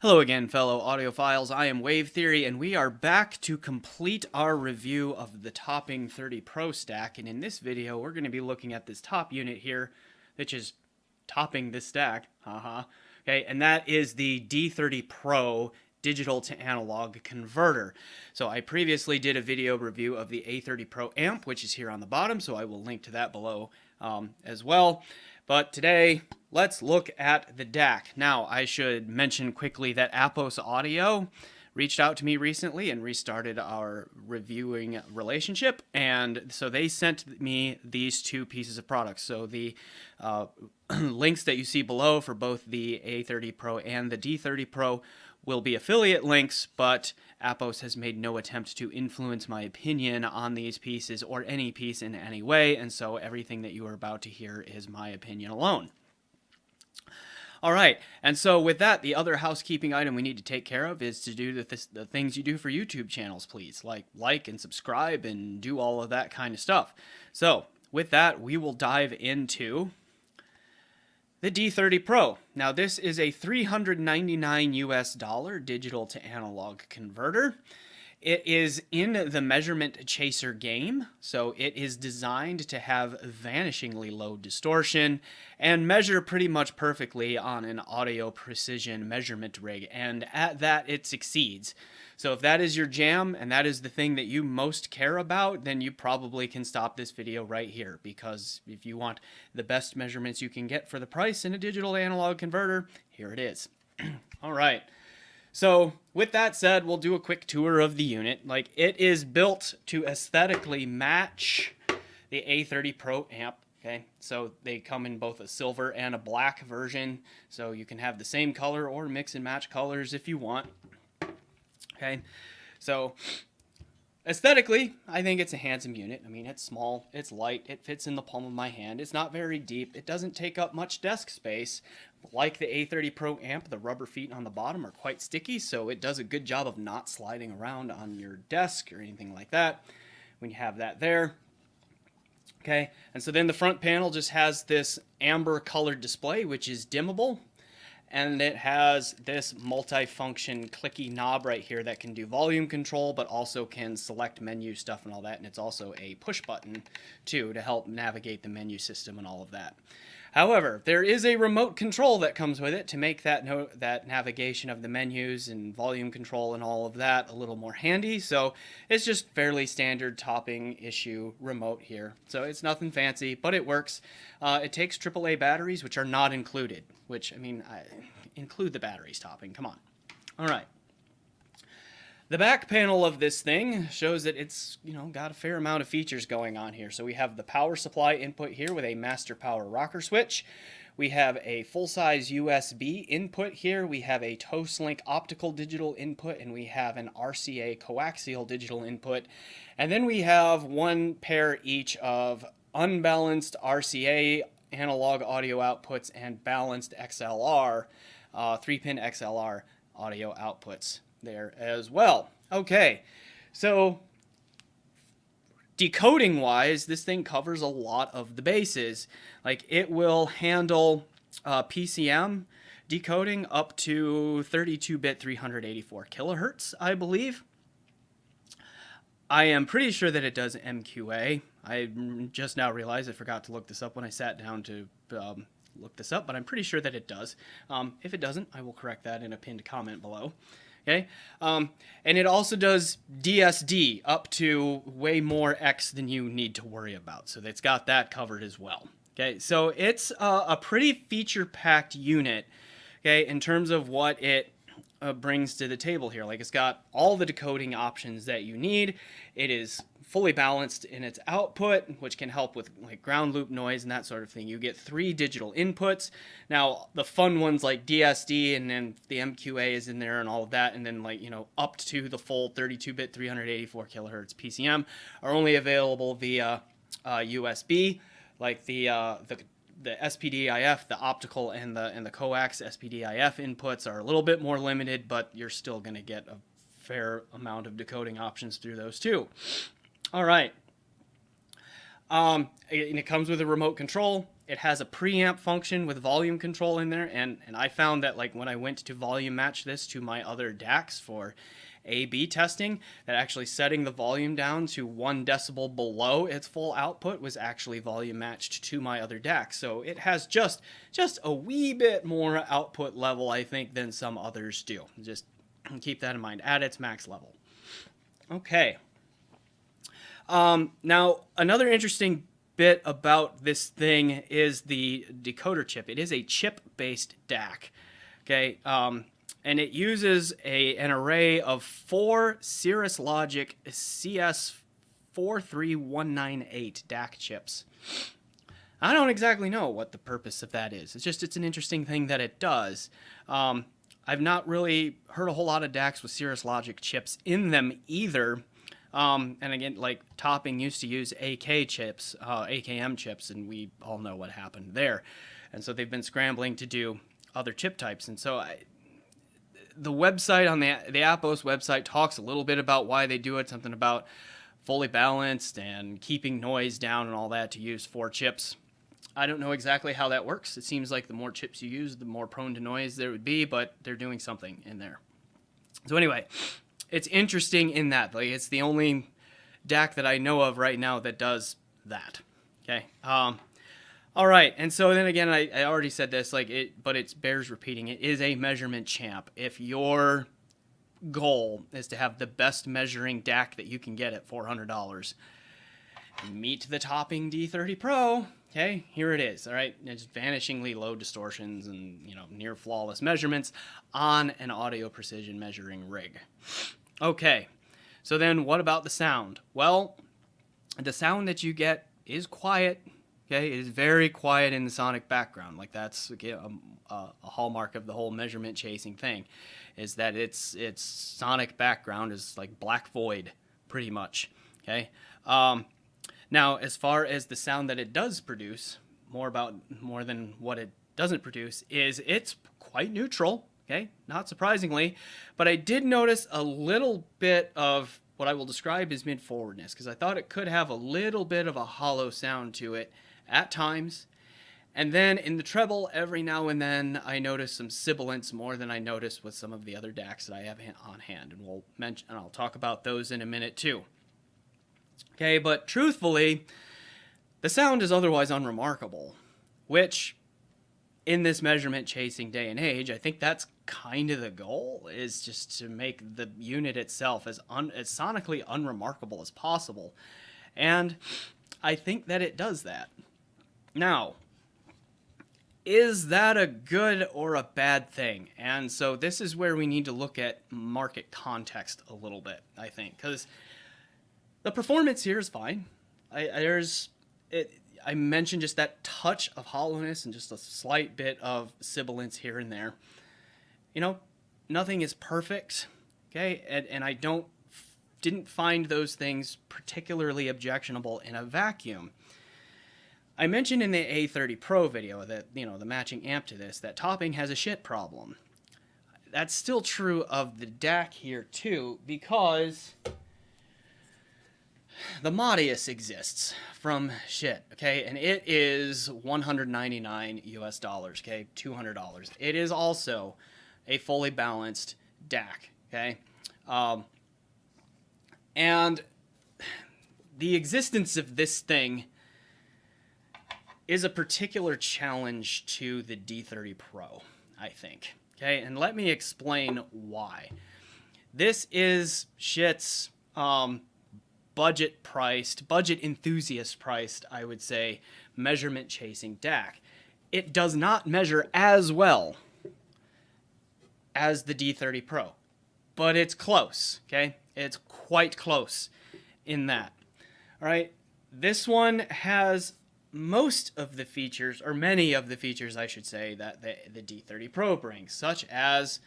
Hello again, fellow audiophiles. I am Wave Theory, and we are back to complete our review of the Topping 30 Pro stack. And in this video, we're going to be looking at this top unit here, which is topping this stack. Haha. Okay, and that is the D30 Pro digital to analog converter. So I previously did a video review of the A30 Pro amp, which is here on the bottom, so I will link to that below as well. But today, let's look at the DAC. Now, I should mention quickly that Apos Audio reached out to me recently and restarted our reviewing relationship, and so they sent me these two pieces of products. So the links that you see below for both the A30 Pro and the D30 Pro will be affiliate links, but Apos has made no attempt to influence my opinion on these pieces or any piece in any way, and so everything that you are about to hear is my opinion alone. All right, and so with that, the other housekeeping item we need to take care of is to do the things you do for YouTube channels, please, like and subscribe and do all of that kind of stuff. So with that, we will dive into the D30 Pro. Now this is a $399 US digital to analog converter. It is in the measurement chaser game, so it is designed to have vanishingly low distortion and measure pretty much perfectly on an audio precision measurement rig, and at that it succeeds. So if that is your jam and that is the thing that you most care about, then you probably can stop this video right here, because if you want the best measurements you can get for the price in a digital analog converter, here it is. All right. So with that said, we'll do a quick tour of the unit. It is built to aesthetically match the A30 Pro amp. Okay, so they come in both a silver and a black version, so you can have the same color or mix and match colors if you want. Okay, so aesthetically, I think it's a handsome unit. I mean, it's small, it's light, it fits in the palm of my hand. It's not very deep. It doesn't take up much desk space. Like the A30 Pro amp, the rubber feet on the bottom are quite sticky, so it does a good job of not sliding around on your desk or anything like that when you have that there. Okay, and so then the front panel just has this amber colored display, which is dimmable. And it has this multi-function clicky knob right here that can do volume control, but also can select menu stuff and all that. And it's also a push button, too, to help navigate the menu system and all of that. However, there is a remote control that comes with it to make that navigation of the menus and volume control and all of that a little more handy. So it's just fairly standard topping issue remote here. So it's nothing fancy, but it works. It takes AAA batteries, which are not included, which, I mean, include the batteries topping. Come on. All right. The back panel of this thing shows that it's, got a fair amount of features going on here. So we have the power supply input here with a master power rocker switch. We have a full-size USB input here. We have a Toslink optical digital input, and we have an RCA coaxial digital input. And then we have one pair each of unbalanced RCA analog audio outputs and balanced XLR, 3-pin XLR audio outputs there as well. Okay, so decoding wise, this thing covers a lot of the bases. It will handle PCM decoding up to 32-bit 384 kilohertz, I believe. I am pretty sure that it does MQA. I just now realized I forgot to look this up when I sat down to look this up, but I'm pretty sure that it does. If it doesn't, I will correct that in a pinned comment below. Okay, and it also does DSD up to way more X than you need to worry about. So it's got that covered as well. Okay, so it's a pretty feature-packed unit, okay, in terms of what it brings to the table here. It's got all the decoding options that you need. It is fully balanced in its output, which can help with ground loop noise and that sort of thing. You get 3 digital inputs. Now, the fun ones like DSD, and then the MQA is in there and all of that, and then up to the full 32-bit 384 kilohertz PCM are only available via USB, the SPDIF, the optical and the coax SPDIF inputs are a little bit more limited, but you're still going to get a fair amount of decoding options through those too. All right. And it comes with a remote control. It has a preamp function with volume control in there, and I found that like when I went to volume match this to my other DACs for A/B testing, that actually setting the volume down to 1 decibel below its full output was actually volume matched to my other DAC. So it has just a wee bit more output level, I think, than some others do. Just keep that in mind at its max level. Okay. Now, another interesting bit about this thing is the decoder chip. It is a chip-based DAC, okay, and it uses an array of 4 Cirrus Logic CS43198 DAC chips. I don't exactly know what the purpose of that is. It's an interesting thing that it does. I've not really heard a whole lot of DACs with Cirrus Logic chips in them either. And again, like Topping used to use AK chips, AKM chips, and we all know what happened there. And so they've been scrambling to do other chip types. And so the website on the Apos website talks a little bit about why they do it, something about fully balanced and keeping noise down and all that to use 4 chips. I don't know exactly how that works. It seems like the more chips you use, the more prone to noise there would be, but they're doing something in there. So anyway, it's interesting in that, like, it's the only DAC that I know of right now that does that. Okay. All right. And so then again, I already said this, but it bears repeating. It is a measurement champ. If your goal is to have the best measuring DAC that you can get at $400, meet the Topping D30 Pro. Okay, here it is. All right, it's vanishingly low distortions and near flawless measurements on an audio precision measuring rig. Okay, so then what about the sound? Well, the sound that you get is quiet. Okay, it is very quiet in the sonic background. Like that's a hallmark of the whole measurement chasing thing, is that its sonic background is like black void, pretty much. Okay. Now, as far as the sound that it does produce, more than what it doesn't produce, is it's quite neutral. Okay, not surprisingly, but I did notice a little bit of what I will describe as mid-forwardness, because I thought it could have a little bit of a hollow sound to it at times. And then in the treble, every now and then, I notice some sibilance more than I noticed with some of the other DACs that I have on hand, and I'll talk about those in a minute too. Okay, but truthfully, the sound is otherwise unremarkable, which in this measurement chasing day and age, I think that's kind of the goal, is just to make the unit itself as sonically unremarkable as possible. And I think that it does that. Now, is that a good or a bad thing? And so this is where we need to look at market context a little bit, I think, because the performance here is fine. I mentioned just that touch of hollowness and just a slight bit of sibilance here and there. Nothing is perfect, okay? And I didn't find those things particularly objectionable in a vacuum. I mentioned in the A30 Pro video that, the matching amp to this, that Topping has a shit problem. That's still true of the DAC here too, because the Modius exists from shit, okay? And it is $199 US, okay? $200. It is also a fully balanced DAC, okay? And the existence of this thing is a particular challenge to the D30 Pro, I think, okay? And let me explain why. This is shit's budget enthusiast priced, I would say, measurement chasing DAC. It does not measure as well as the D30 Pro, but it's close, okay? It's quite close in that. All right, this one has most of the features, or many of the features, I should say, that the D30 Pro brings, such as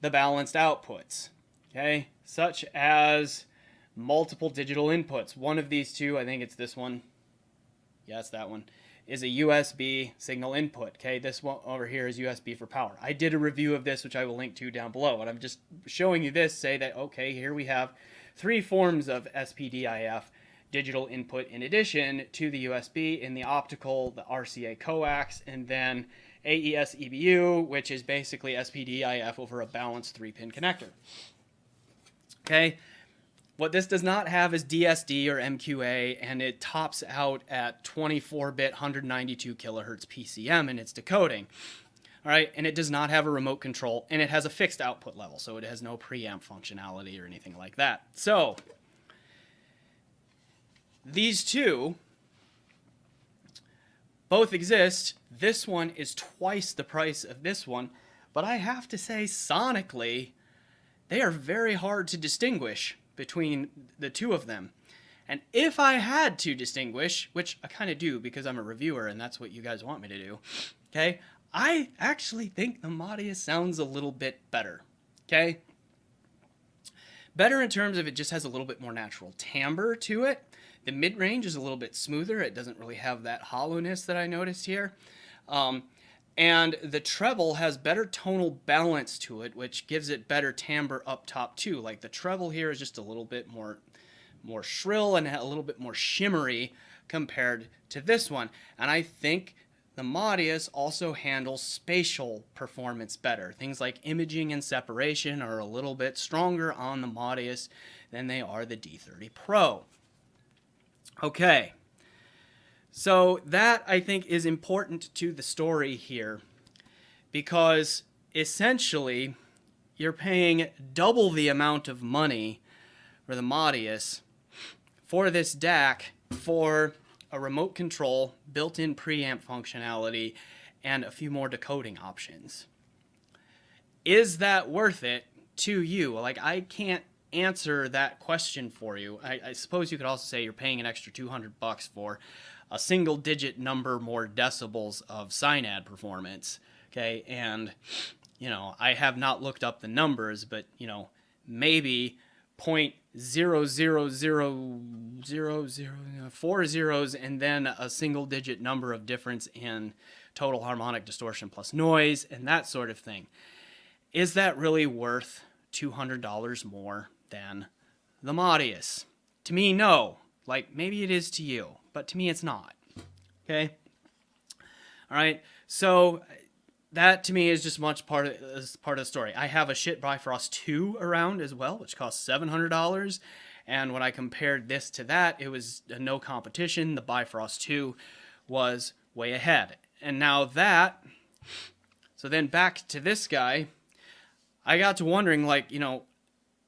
the balanced outputs, okay? Such as multiple digital inputs. One of these two, I think it's this one, yeah, it's that one, is a USB signal input, okay? This one over here is USB for power. I did a review of this, which I will link to down below, and I'm just showing you this, say that, okay, here we have 3 forms of SPDIF digital input in addition to the USB in the optical, the RCA coax, and then AES EBU, which is basically SPDIF over a balanced 3-pin connector. Okay, what this does not have is DSD or MQA, and it tops out at 24-bit 192 kilohertz PCM in its decoding. All right, and it does not have a remote control, and it has a fixed output level, so it has no preamp functionality or anything like that. So these two both exist. This one is twice the price of this one, but I have to say, sonically, they are very hard to distinguish between the two of them. And if I had to distinguish, which I kind of do because I'm a reviewer and that's what you guys want me to do, okay, I actually think the Modius sounds a little bit better, okay? Better in terms of it just has a little bit more natural timbre to it. The mid-range is a little bit smoother. It doesn't really have that hollowness that I noticed here. And the treble has better tonal balance to it, which gives it better timbre up top too. Like the treble here is just a little bit more shrill and a little bit more shimmery compared to this one. And I think the Modius also handles spatial performance better. Things like imaging and separation are a little bit stronger on the Modius than they are the D30 Pro. Okay, so that I think is important to the story here, because essentially you're paying double the amount of money for the Modius for this DAC for a remote control, built-in preamp functionality, and a few more decoding options. Is that worth it to you? Like, I can't answer that question for you. I suppose you could also say you're paying an extra $200 for a single-digit number more decibels of SINAD performance. Okay, and you know, I have not looked up the numbers, but you know, maybe 0.0000040 zeros and then a single-digit number of difference in total harmonic distortion plus noise and that sort of thing. Is that really worth $200 more than the Modius? To me, no. Like, maybe it is to you, but to me it's not. Okay? All right, so that to me is just much part of the story. I have a shit Bifrost 2 around as well, which costs $700. And when I compared this to that, it was no competition. The Bifrost 2 was way ahead. And now that, so then back to this guy, I got to wondering, like, you know,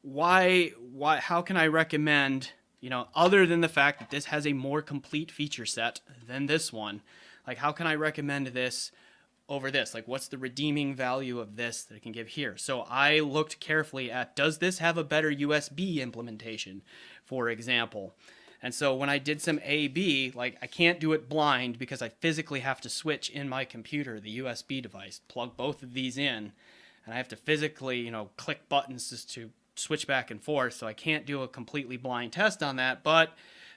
why, how can I recommend, you know, other than the fact that this has a more complete feature set than this one, like, how can I recommend this over this? Like, what's the redeeming value of this that it can give here? So I looked carefully at, does this have a better USB implementation, for example? And so when I did some A/B, like, I can't do it blind because I physically have to switch in my computer, the USB device, plug both of these in, and I have to physically, you know, click buttons just to switch back and forth, so I can't do a completely blind test on that, but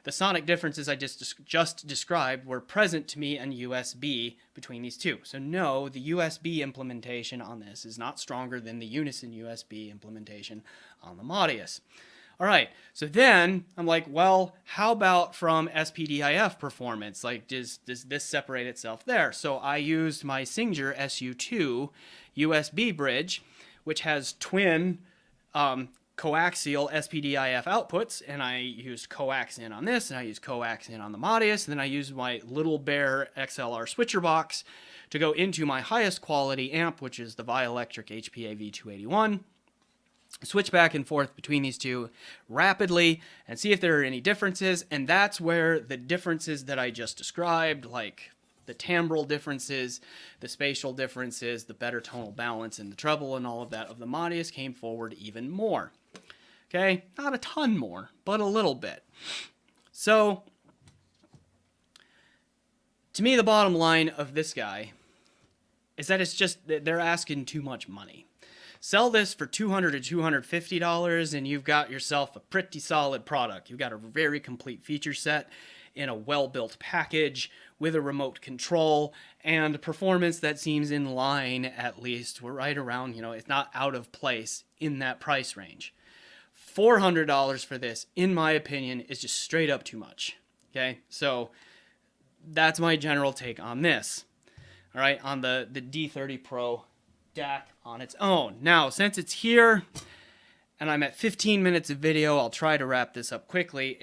the sonic differences I just described were present to me in USB between these two. So no, the USB implementation on this is not stronger than the Unison USB implementation on the Modius. All right, so then I'm like, well, how about from SPDIF performance? Like, does this separate itself there? So I used my Singer SU2 USB bridge, which has twin coaxial SPDIF outputs, and I used coax in on this, and I used coax in on the Modius, and then I used my Little Bear XLR switcher box to go into my highest quality amp, which is the Vioelectric HPA V281. Switch back and forth between these two rapidly and see if there are any differences, and that's where the differences that I just described, like the timbral differences, the spatial differences, the better tonal balance in the treble and all of that of the Modius came forward even more. Okay, not a ton more, but a little bit. So, to me, the bottom line of this guy is that it's just, they're asking too much money. Sell this for $200 to $250 and you've got yourself a pretty solid product. You've got a very complete feature set in a well-built package with a remote control and performance that seems in line, at least. We're right around, you know, it's not out of place in that price range. $400 for this, in my opinion, is just straight up too much. Okay, so that's my general take on this. All right, on the D30 Pro DAC on its own. Now, since it's here and I'm at 15 minutes of video, I'll try to wrap this up quickly.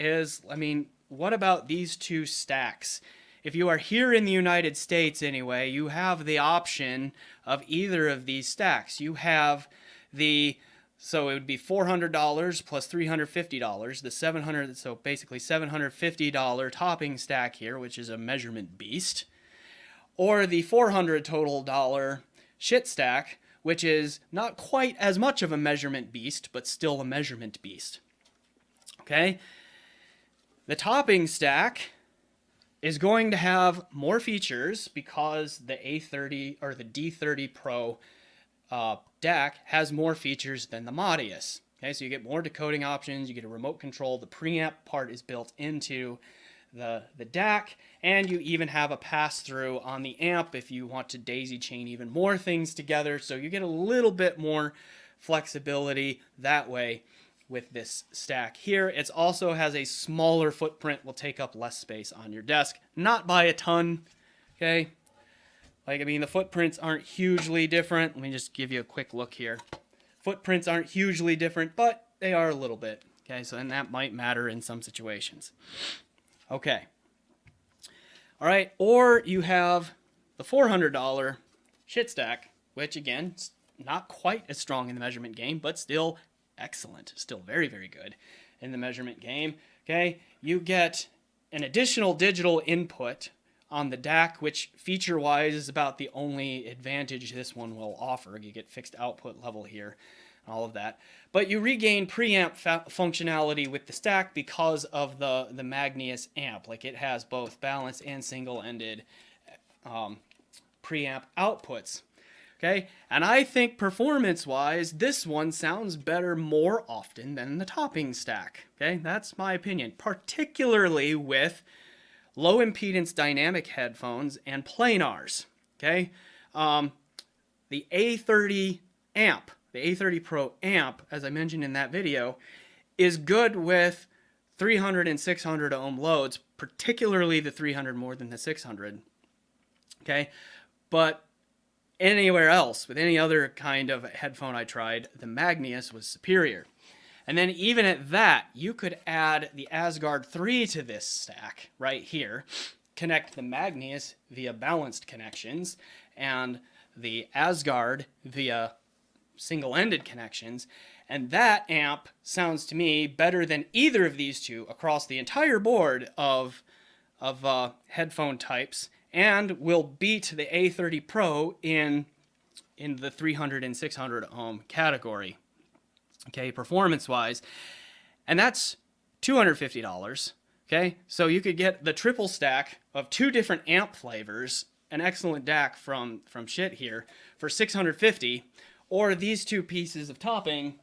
What about these two stacks? If you are here in the United States anyway, you have the option of either of these stacks. You have so it would be $400 plus $350, the $700, so basically $750 topping stack here, which is a measurement beast, or the $400 total shit stack, which is not quite as much of a measurement beast, but still a measurement beast. Okay? The topping stack is going to have more features because the A30 or the D30 Pro DAC has more features than the Modius. Okay, so you get more decoding options, you get a remote control, the preamp part is built into the DAC, and you even have a pass-through on the amp if you want to daisy chain even more things together, so you get a little bit more flexibility that way with this stack here. It also has a smaller footprint, will take up less space on your desk, not by a ton, okay? The footprints aren't hugely different. Let me just give you a quick look here. Footprints aren't hugely different, but they are a little bit. Okay, so then that might matter in some situations. Okay. All right, or you have the $400 shit stack, which again, is not quite as strong in the measurement game, but still excellent. Still very, very good in the measurement game. Okay, you get an additional digital input on the DAC, which feature-wise is about the only advantage this one will offer. You get fixed output level here, all of that. But you regain preamp functionality with the stack because of the Magnius amp. Like, it has both balanced and single-ended preamp outputs. Okay, and I think performance-wise, this one sounds better more often than the topping stack. Okay, that's my opinion, particularly with low impedance dynamic headphones and planars. Okay, the A30 amp, the A30 Pro amp, as I mentioned in that video, is good with 300 and 600 ohm loads, particularly the 300 more than the 600. Okay, but anywhere else, with any other kind of headphone I tried, the Magnius was superior. And then even at that, you could add the Asgard 3 to this stack right here, connect the Magnius via balanced connections, and the Asgard via single-ended connections, and that amp sounds to me better than either of these two across the entire board of headphone types, and will beat the A30 Pro in the 300 and 600 ohm category. Okay, performance-wise, and that's $250. Okay, so you could get the triple stack of two different amp flavors, an excellent DAC from shit here, for $650, or these two pieces of topping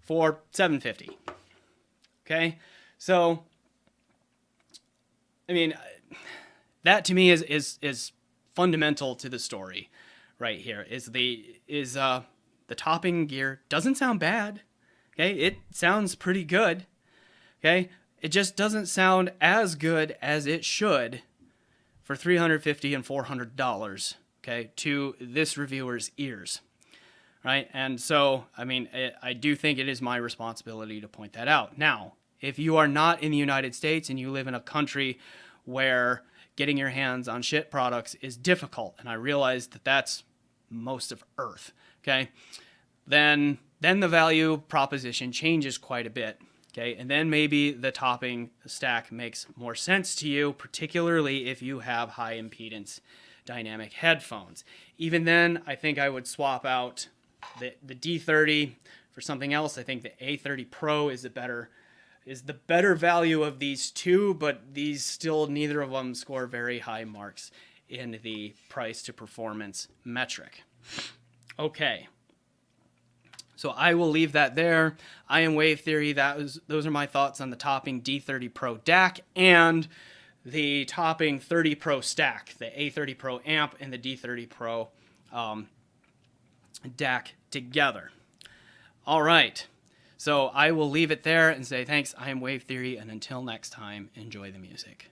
for $750. Okay, so I mean, that to me is fundamental to the story right here. The topping gear doesn't sound bad. Okay, it sounds pretty good. Okay, it just doesn't sound as good as it should for $350 and $400. Okay, to this reviewer's ears, right? And so, I mean, I do think it is my responsibility to point that out. Now, if you are not in the United States and you live in a country where getting your hands on shit products is difficult, and I realize that that's most of Earth, okay, then the value proposition changes quite a bit, okay, and then maybe the topping stack makes more sense to you, particularly if you have high impedance dynamic headphones. Even then, I think I would swap out the D30 for something else. I think the A30 Pro is the better value of these two, but these still, neither of them score very high marks in the price to performance metric. Okay, so I will leave that there. I am Wave Theory. Those are my thoughts on the topping D30 Pro DAC and the topping 30 Pro stack, the A30 Pro amp and the D30 Pro DAC together. All right. So I will leave it there and say thanks. I am Wave Theory, and until next time, enjoy the music.